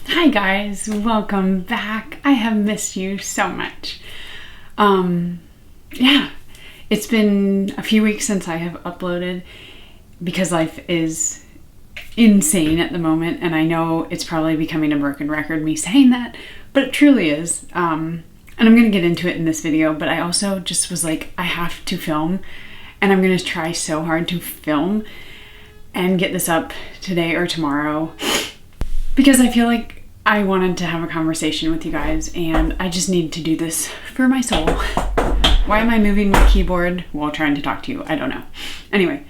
Hi guys, welcome back. I have missed you so much. Yeah, it's been a few weeks since I have uploaded because life is insane at the moment, and I know it's probably becoming a broken record me saying that, but it truly is. And I'm gonna get into it in this video, but I also just was like, I have to film, and I'm gonna try so hard to film and get this up today or tomorrow because I feel like I wanted to have a conversation with you guys, and I just need to do this for my soul. Why am I moving my keyboard while trying to talk to you? I don't know. Anyway,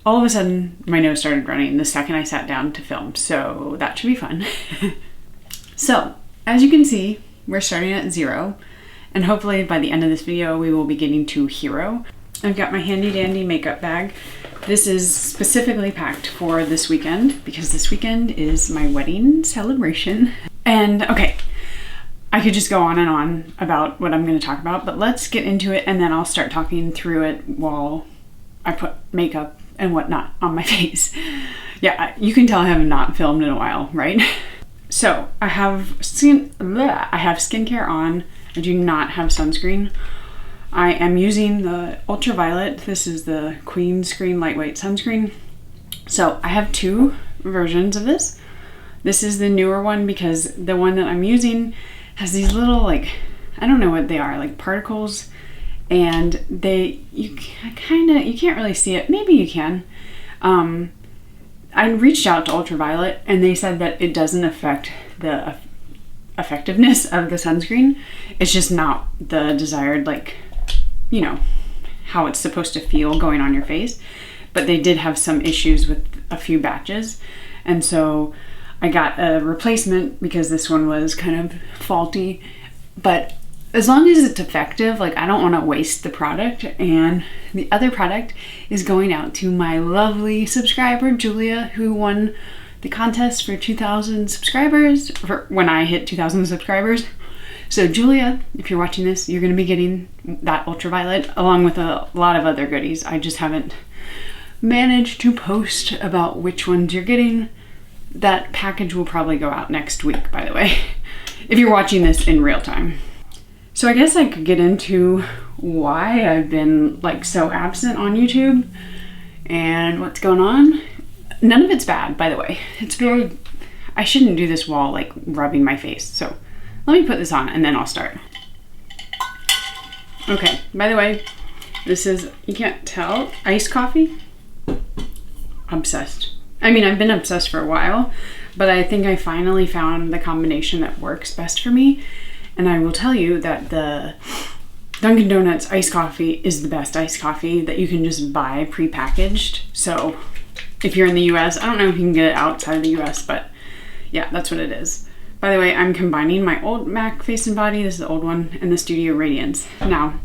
all of a sudden my nose started running the second I sat down to film, so that should be fun. So, as you can see, we're starting at 0, and hopefully by the end of this video we will be getting to hero. I've got my handy dandy makeup bag. This is specifically packed for this weekend because this weekend is my wedding celebration. And okay, I could just go on and on about what I'm going to talk about, but let's get into it, and then I'll start talking through it while I put makeup and whatnot on my face. Yeah, you can tell I have not filmed in a while, right? So I have skincare on. I do not have sunscreen. I am using the ultraviolet. This is the Queen Screen Lightweight Sunscreen. So I have two versions of this. This is the newer one because the one that I'm using has these little, like, I don't know what they are, like particles, and you can't really see it. Maybe you can. I reached out to Ultraviolet and they said that it doesn't affect the effectiveness of the sunscreen. It's just not the desired, like, you know, how it's supposed to feel going on your face. But they did have some issues with a few batches, and so I got a replacement because this one was kind of faulty. But as long as it's effective, like, I don't want to waste the product. And the other product is going out to my lovely subscriber Julia, who won the contest for 2,000 subscribers for when I hit 2,000 subscribers. So Julia, if you're watching this, you're going to be getting that ultraviolet along with a lot of other goodies. I just haven't managed to post about which ones you're getting. That package will probably go out next week, by the way, if you're watching this in real time. So I guess I could get into why I've been, like, so absent on YouTube and what's going on. None of it's bad, by the way. I shouldn't do this while, like, rubbing my face. So let me put this on and then I'll start. Okay, by the way, this is, you can't tell, iced coffee. Obsessed. I mean, I've been obsessed for a while, but I think I finally found the combination that works best for me. And I will tell you that the Dunkin' Donuts iced coffee is the best iced coffee that you can just buy pre-packaged. So if you're in the US, I don't know if you can get it outside of the US, but yeah, that's what it is. By the way, I'm combining my old MAC Face and Body, this is the old one, and the Studio Radiance. Now,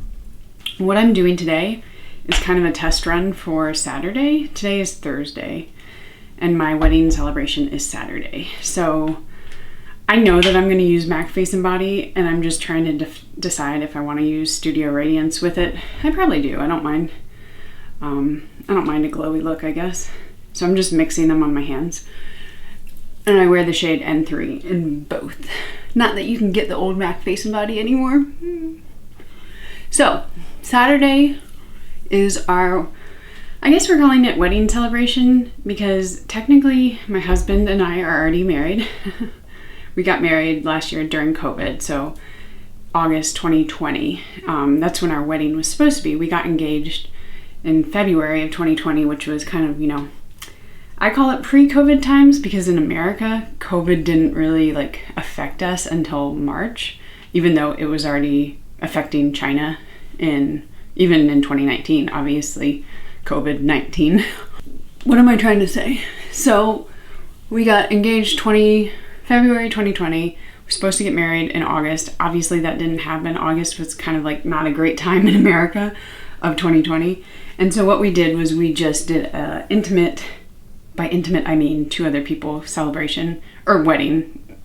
what I'm doing today is kind of a test run for Saturday. Today is Thursday, and my wedding celebration is Saturday. So I know that I'm going to use MAC Face and Body, and I'm just trying to decide if I want to use Studio Radiance with it. I probably do. I don't mind. I don't mind a glowy look, I guess. So I'm just mixing them on my hands. And I wear the shade N3 in both. Not that you can get the old MAC Face and Body anymore. So, Saturday is our, I guess we're calling it wedding celebration because technically my husband and I are already married. We got married last year during COVID, so August 2020. That's when our wedding was supposed to be. We got engaged in February of 2020, which was kind of, you know, I call it pre-COVID times because in America, COVID didn't really, like, affect us until March, even though it was already affecting China even in 2019, obviously, COVID-19. What am I trying to say? So we got engaged February 2020. We're supposed to get married in August. Obviously that didn't happen. August was kind of like not a great time in America of 2020. And so what we did was we just did a intimate, by intimate I mean 2 other people celebration or wedding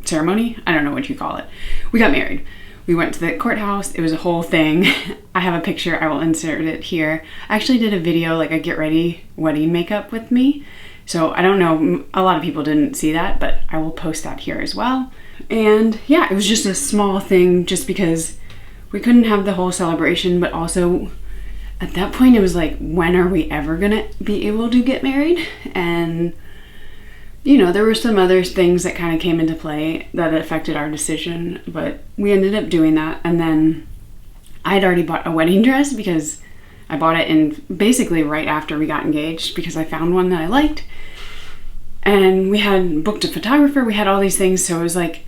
ceremony. I don't know what you call it. We got married. We went to the courthouse. It was a whole thing. I have a picture. I will insert it here. I actually did a video, like a get ready wedding makeup with me. So I don't know, a lot of people didn't see that, but I will post that here as well. And yeah, it was just a small thing just because we couldn't have the whole celebration, but also at that point it was like, when are we ever gonna be able to get married? And you know, there were some other things that kind of came into play that affected our decision, but we ended up doing that. And then I'd already bought a wedding dress because I bought it in basically right after we got engaged because I found one that I liked. And we had booked a photographer, we had all these things, so it was like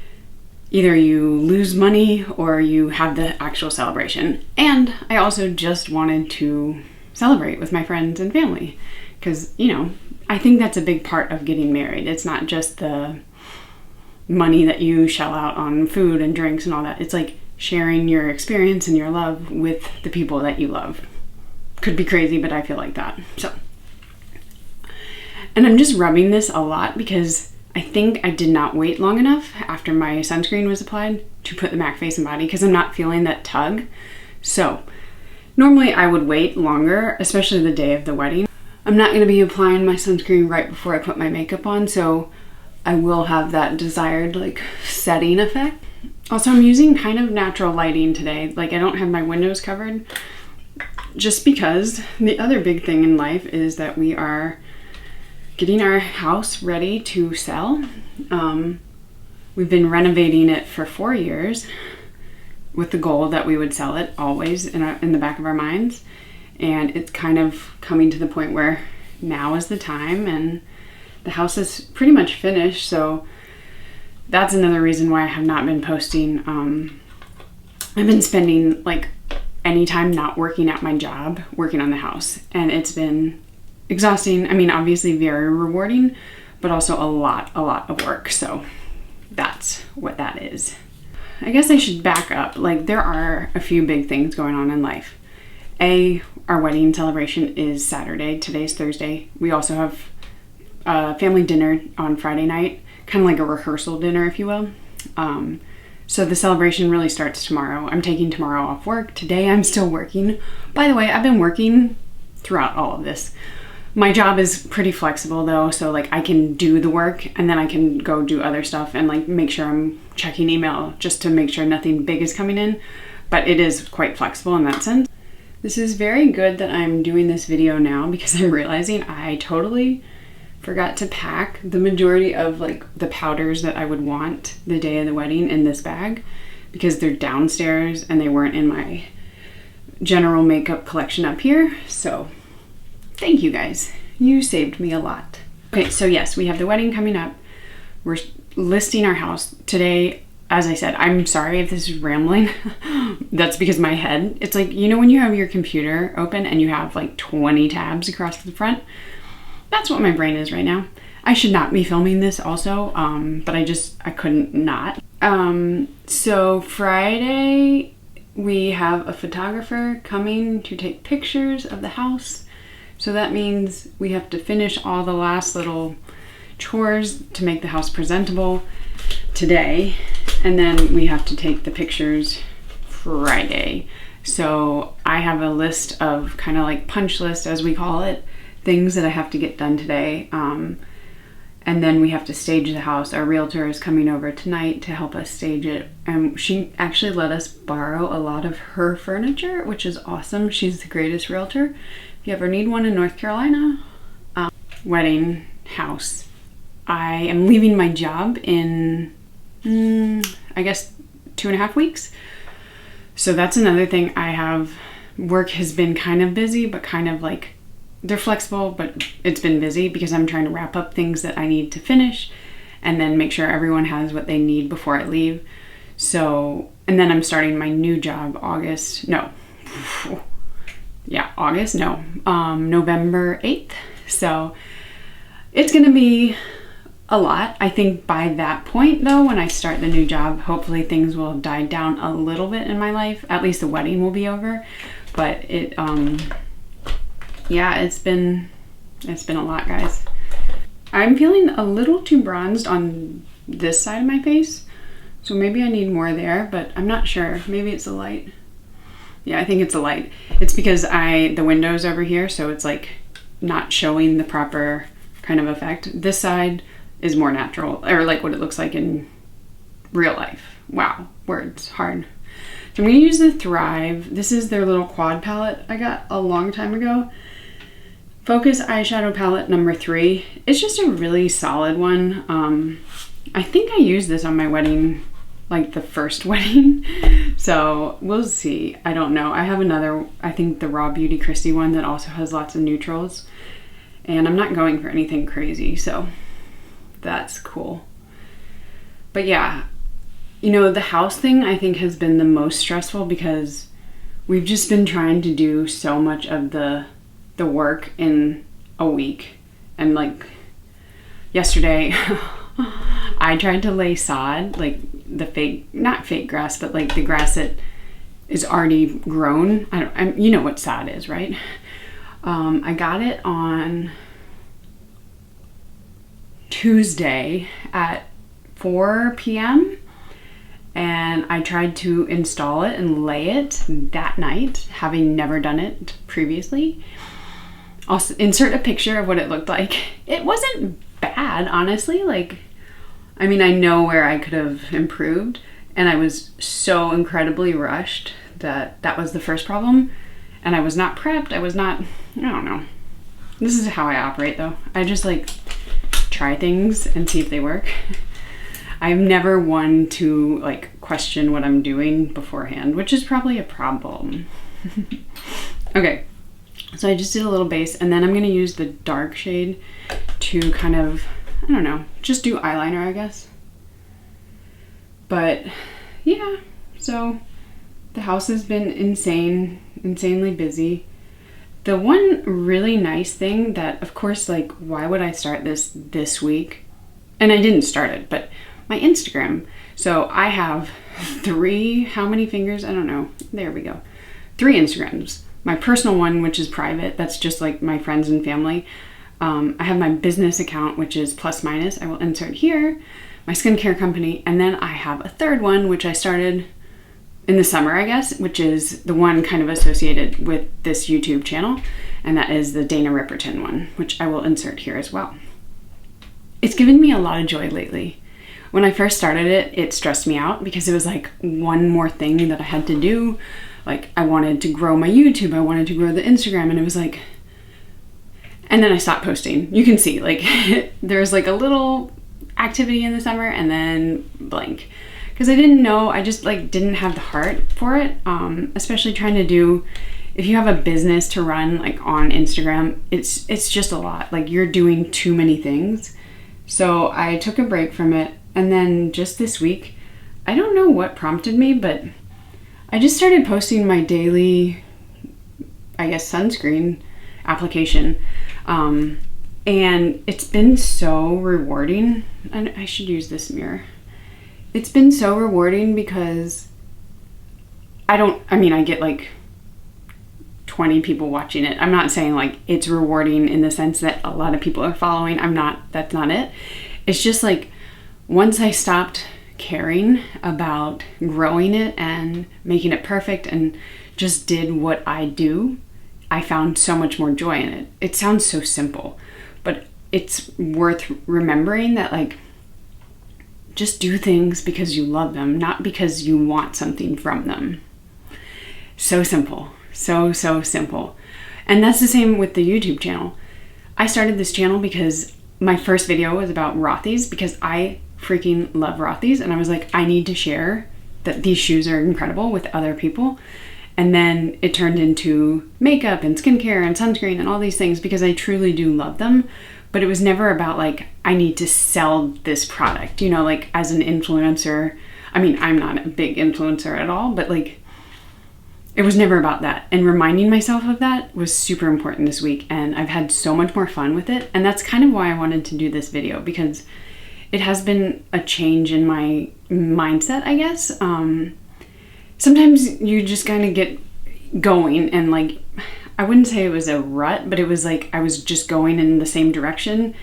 either you lose money or you have the actual celebration. And I also just wanted to celebrate with my friends and family because, you know, I think that's a big part of getting married. It's not just the money that you shell out on food and drinks and all that. It's like sharing your experience and your love with the people that you love. Could be crazy, but I feel like that. So, and I'm just rubbing this a lot because I think I did not wait long enough after my sunscreen was applied to put the MAC Face and Body because I'm not feeling that tug. So normally I would wait longer, especially the day of the wedding. I'm not going to be applying my sunscreen right before I put my makeup on, so I will have that desired like setting effect. Also, I'm using kind of natural lighting today. Like I don't have my windows covered just because the other big thing in life is that we are getting our house ready to sell. We've been renovating it for 4 years with the goal that we would sell it always in the back of our minds. And it's kind of coming to the point where now is the time, and the house is pretty much finished. So that's another reason why I have not been posting. I've been spending like any time not working at my job, working on the house. And it's been exhausting. I mean, obviously very rewarding, but also a lot of work. So that's what that is. I guess I should back up. Like there are a few big things going on in life. Our wedding celebration is Saturday. Today's Thursday. We also have a family dinner on Friday night, kind of like a rehearsal dinner, if you will. So the celebration really starts tomorrow. I'm taking tomorrow off work. Today I'm still working. By the way, I've been working throughout all of this. My job is pretty flexible though, so like I can do the work and then I can go do other stuff and like make sure I'm checking email just to make sure nothing big is coming in. But it is quite flexible in that sense. This is very good that I'm doing this video now because I'm realizing I totally forgot to pack the majority of like the powders that I would want the day of the wedding in this bag because they're downstairs and they weren't in my general makeup collection up here. So thank you guys. You saved me a lot. Okay, so yes, we have the wedding coming up. We're listing our house today. As I said, I'm sorry if this is rambling. That's because my head, it's like, you know when you have your computer open and you have like 20 tabs across the front? That's what my brain is right now. I should not be filming this also, but I couldn't not. So Friday, we have a photographer coming to take pictures of the house. So that means we have to finish all the last little chores to make the house presentable today. And then we have to take the pictures Friday. So I have a list of kind of like punch list, as we call it, things that I have to get done today. And then we have to stage the house. Our realtor is coming over tonight to help us stage it. And she actually let us borrow a lot of her furniture, which is awesome. She's the greatest realtor. If you ever need one in North Carolina, wedding house. I am leaving my job in I guess 2.5 weeks. So that's another thing I have. Work has been kind of busy, but kind of like they're flexible, but it's been busy because I'm trying to wrap up things that I need to finish and then make sure everyone has what they need before I leave. So, and then I'm starting my new job November 8th. So it's going to be a lot. I think by that point though, when I start the new job, hopefully things will have died down a little bit in my life. At least the wedding will be over. But it, yeah, it's been a lot, guys. I'm feeling a little too bronzed on this side of my face. So maybe I need more there, but I'm not sure. Maybe it's the light. Yeah, I think it's the light. It's because the window's over here, so it's like not showing the proper kind of effect. This side is more natural, or like what it looks like in real life. Wow, words, hard. So I'm going to use the Thrive. This is their little quad palette I got a long time ago. Focus eyeshadow palette number 3. It's just a really solid one. I think I used this on my wedding, like the first wedding. So we'll see. I don't know. I have another, I think the Raw Beauty Christy one that also has lots of neutrals. And I'm not going for anything crazy, so that's cool. But yeah, you know, the house thing I think has been the most stressful because we've just been trying to do so much of the work in a week. And like yesterday, I tried to lay sod, like the fake, not fake grass, but like the grass that is already grown. You know what sod is, right? I got it on Tuesday at 4 p.m. and I tried to install it and lay it that night, having never done it previously. I'll insert a picture of what it looked like. It wasn't bad, honestly. Like, I mean, I know where I could have improved, and I was so incredibly rushed that was the first problem. And I was not prepped. I was not, I don't know. This is how I operate though. I just like try things and see if they work. I'm never one to like question what I'm doing beforehand, which is probably a problem. Okay, so I just did a little base, and then I'm gonna use the dark shade to kind of, I don't know, just do eyeliner, I guess. But yeah, so the house has been insanely busy. The one really nice thing that, of course, like, why would I start this week? And I didn't start it, but my Instagram. So I have 3, how many fingers? I don't know. There we go. 3 Instagrams. My personal one, which is private, that's just like my friends and family. I have my business account, which is plus minus. I will insert here, my skincare company. And then I have a third one, which I started in the summer, I guess, which is the one kind of associated with this YouTube channel. And that is the Dana Ripperton one, which I will insert here as well. It's given me a lot of joy lately. When I first started it, it stressed me out because it was like one more thing that I had to do. Like, I wanted to grow my YouTube, I wanted to grow the Instagram, and it was like, and then I stopped posting. You can see, like, there's like a little activity in the summer and then blank. Because I didn't know, I just like didn't have the heart for it, especially trying to do, if you have a business to run like on Instagram, it's just a lot. Like, you're doing too many things. So I took a break from it, and then just this week, I don't know what prompted me, but I just started posting my daily, I guess, sunscreen application. And it's been so rewarding. And I should use this mirror. It's been so rewarding because I get like 20 people watching it. I'm not saying like it's rewarding in the sense that a lot of people are following. That's not it. It's just like, once I stopped caring about growing it and making it perfect and just did what I do, I found so much more joy in it. It sounds so simple, but it's worth remembering that, like, just do things because you love them, not because you want something from them. So simple. So simple. And that's the same with the YouTube channel. I started this channel because my first video was about Rothy's, because I freaking love Rothy's, and I was like, I need to share that these shoes are incredible with other people. And then it turned into makeup and skincare and sunscreen and all these things because I truly do love them. But it was never about like, I need to sell this product, you know, like as an influencer. I mean, I'm not a big influencer at all, but like, it was never about that. And reminding myself of that was super important this week. And I've had so much more fun with it. And that's kind of why I wanted to do this video, because it has been a change in my mindset, I guess. Sometimes you just kind of get going, and like, I wouldn't say it was a rut, but it was like I was just going in the same direction,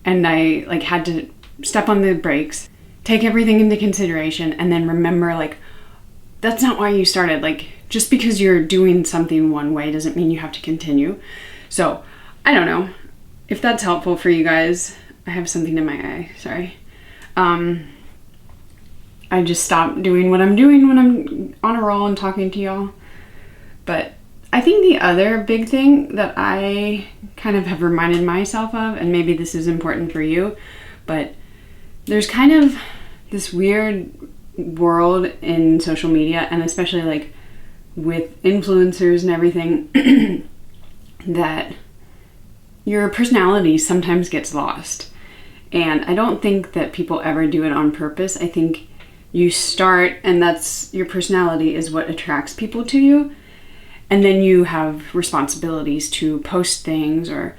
and I like had to step on the brakes, take everything into consideration, and then remember, like, that's not why you started. Like, just because you're doing something one way doesn't mean you have to continue. So I don't know. if that's helpful for you guys, I have something in my eye, sorry. I just stopped doing what I'm doing when I'm on a roll and talking to y'all. But I think the other big thing that I kind of have reminded myself of, and maybe this is important for you, but there's kind of this weird world in social media, and especially like with influencers and everything, that your personality sometimes gets lost. And I don't think that people ever do it on purpose. I think you start, and that's your personality is what attracts people to you. And then you have responsibilities to post things, or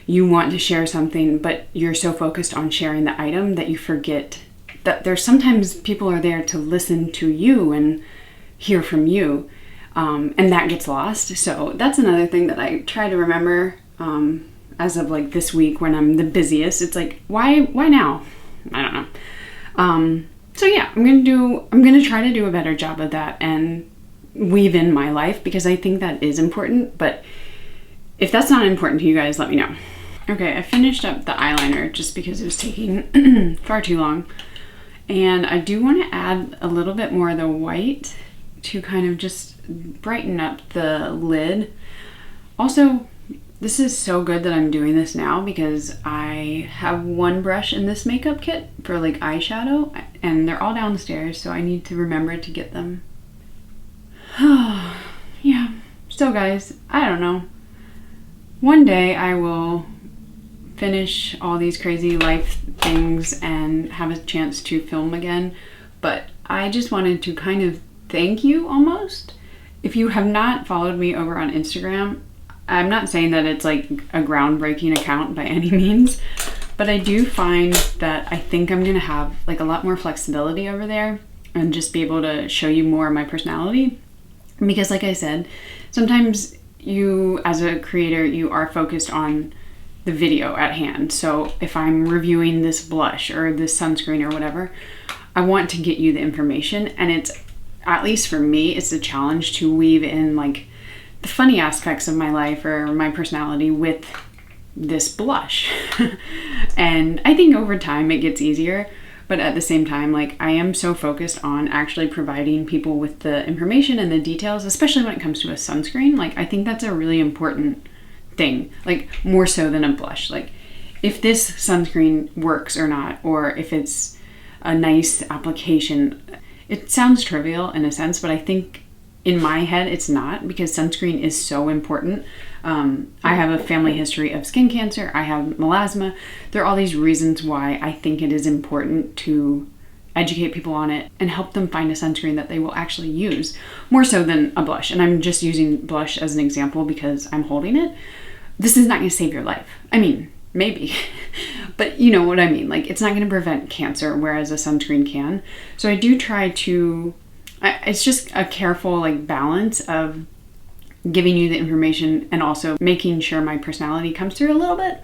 you want to share something, but you're so focused on sharing the item that you forget that there's sometimes people are there to listen to you and hear from you. And that gets lost. So that's another thing that I try to remember as of like this week when I'm the busiest. It's like, why now? I don't know. So yeah, I'm gonna try to do a better job of that and weave in my life, because I think that is important. But if that's not important to you guys, let me know. Okay, I finished up the eyeliner just because it was taking far too long. And I do want to add a little bit more of the white to kind of just brighten up the lid. Also, this is so good that I'm doing this now because I have one brush in this makeup kit for like eyeshadow, and they're all downstairs, so I need to remember to get them. Yeah, so guys, I don't know. One day I will finish all these crazy life things and have a chance to film again, but I just wanted to kind of thank you almost. If you have not followed me over on Instagram, I'm not saying that it's like a groundbreaking account by any means, but I do find that I think I'm gonna have like a lot more flexibility over there and just be able to show you more of my personality. Because like I said, sometimes you as a creator, you are focused on the video at hand. So if I'm reviewing this blush or this sunscreen or whatever, I want to get you the information, and it's, at least for me, it's a challenge to weave in like the funny aspects of my life or my personality with this blush. And I think over time it gets easier, but at the same time, like I am so focused on actually providing people with the information and the details, especially when it comes to a sunscreen. Like I think that's a really important thing, like more so than a blush. Like if this sunscreen works or not, or if it's a nice application, it sounds trivial in a sense, but I think in my head it's not, because sunscreen is so important. I have a family history of skin cancer, I have melasma. There are all these reasons why I think it is important to educate people on it and help them find a sunscreen that they will actually use, more so than a blush. And I'm just using blush as an example because I'm holding it. This is not going to save your life. I mean, maybe, but you know what I mean. Like it's not going to prevent cancer, whereas a sunscreen can. So I do try to, it's just a careful like balance of giving you the information and also making sure my personality comes through a little bit.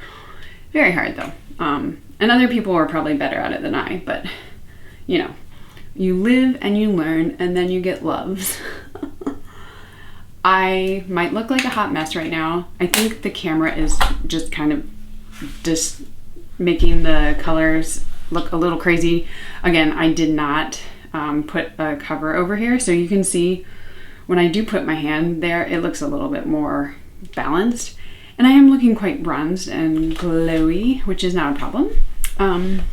Very hard though. And other people are probably better at it than I, but you know, you live and you learn and then you get loves. I might look like a hot mess right now. I think the camera is just kind of just making the colors look a little crazy. Again, I did not put a cover over here, so you can see when I do put my hand there, it looks a little bit more balanced. And I am looking quite bronzed and glowy, which is not a problem. I'm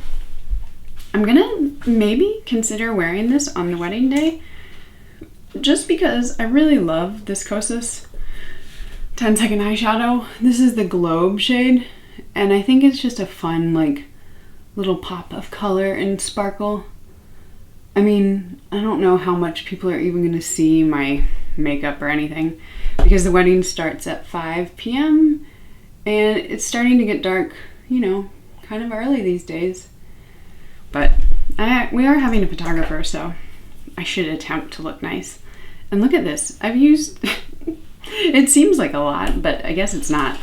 gonna maybe consider wearing this on the wedding day, just because I really love this Kosas 10-second eyeshadow. This is the Globe shade, and I think it's just a fun like little pop of color and sparkle. I mean, I don't know how much people are even going to see my makeup or anything, because the wedding starts at 5 p.m. and it's starting to get dark, you know, kind of early these days. But we are having a photographer, so I should attempt to look nice. And look at this. I've used, it seems like a lot, but I guess it's not.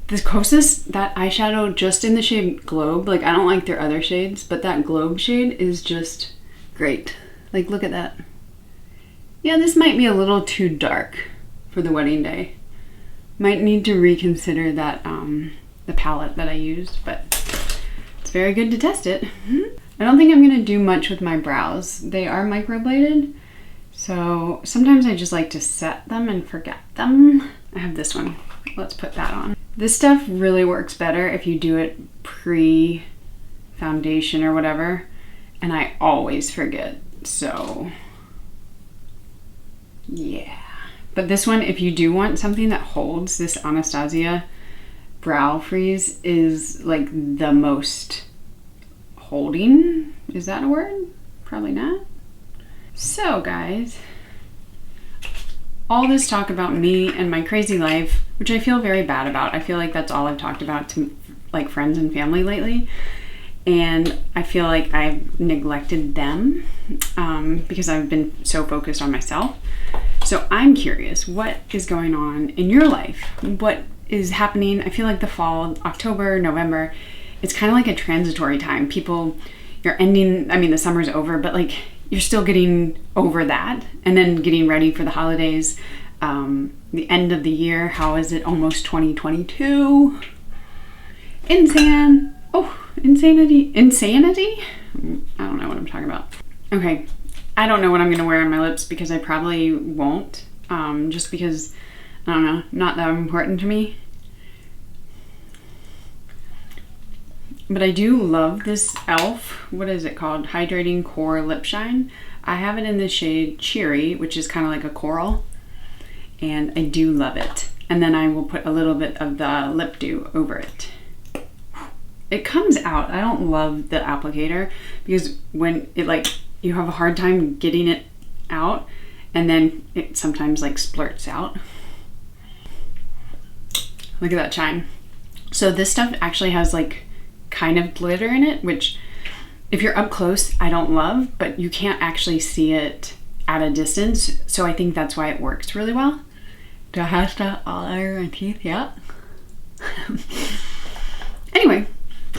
This Kosas, that eyeshadow just in the shade Globe, like I don't like their other shades, but that Globe shade is just great. Like look at that. Yeah, this might be a little too dark for the wedding day. Might need to reconsider that the palette that I used, but it's very good to test it. I don't think I'm gonna do much with my brows. They are microbladed, so sometimes I just like to set them and forget them. I have this one. Let's put that on. This stuff really works better if you do it pre-foundation or whatever, and I always forget, so yeah. But this one, if you do want something that holds, this Anastasia Brow Freeze is like the most holding. Is that a word? Probably not. So guys, all this talk about me and my crazy life, which I feel very bad about. I feel like that's all I've talked about to like friends and family lately. And I feel like I've neglected them because I've been so focused on myself. So I'm curious, what is going on in your life? What is happening? I feel like the fall, October, November, it's kind of like a transitory time. People, you're ending, I mean, the summer's over, but like you're still getting over that and then getting ready for the holidays, the end of the year. How is it? Almost 2022. Insanity. Insanity? I don't know what I'm talking about. Okay, I don't know what I'm gonna wear on my lips because I probably won't, just because, I don't know, not that important to me. But I do love this e.l.f. What is it called? Hydrating Core Lip Shine. I have it in the shade Cheery, which is kind of like a coral, and I do love it. And then I will put a little bit of the lip dew over it. It comes out. I don't love the applicator because when it like, you have a hard time getting it out, and then it sometimes like splurts out. Look at that shine. So this stuff actually has like kind of glitter in it, which if you're up close, I don't love, but you can't actually see it at a distance. So I think that's why it works really well. Do I have to all over my teeth? Yeah. Anyway,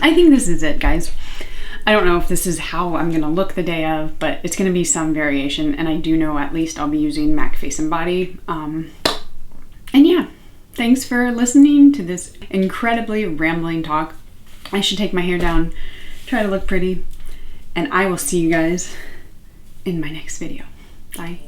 I think this is it, guys. I don't know if this is how I'm gonna look the day of, but it's gonna be some variation, and I do know at least I'll be using MAC Face and Body. And yeah, thanks for listening to this incredibly rambling talk. I should take my hair down, try to look pretty, and I will see you guys in my next video. Bye.